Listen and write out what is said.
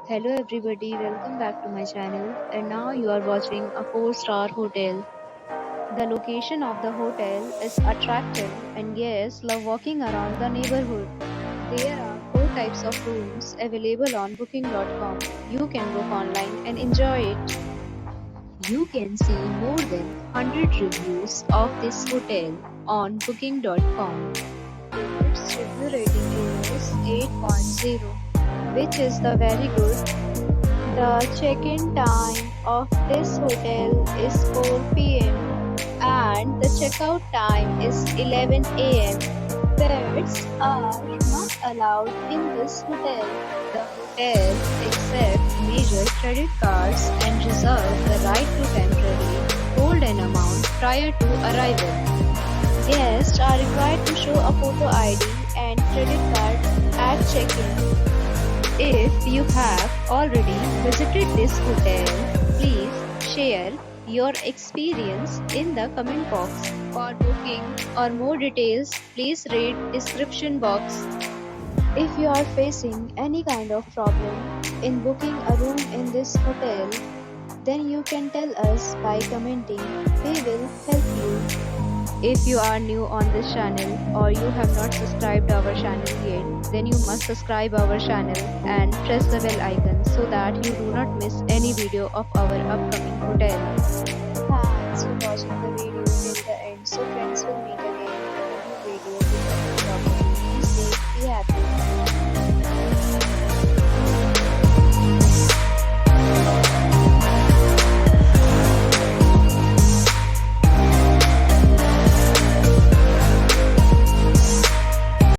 Hello everybody, welcome back to my channel, and now you are watching a 4-star hotel. The location of the hotel is attractive and guests love walking around the neighborhood. There are 4 types of rooms available on booking.com. You can book online and enjoy it. You can see more than 100 reviews of this hotel on booking.com. Its review rating is 8.0, which is the very good. The check-in time of this hotel is 4 p.m. and the checkout time is 11 a.m. Pets are not allowed in this hotel. The hotel accepts major credit cards and reserves the right to temporarily hold an amount prior to arrival. Guests are required to show a photo ID and credit card at check-in. If you have already visited this hotel, please share your experience in the comment box. For booking or more details, please read description box. If you are facing any kind of problem in booking a room in this hotel, then you can tell us by commenting. We will help you. If you are new on this channel or you have not subscribed our channel yet, then you must subscribe our channel and press the bell icon so that you do not miss any video of our upcoming hotel. Thanks for watching the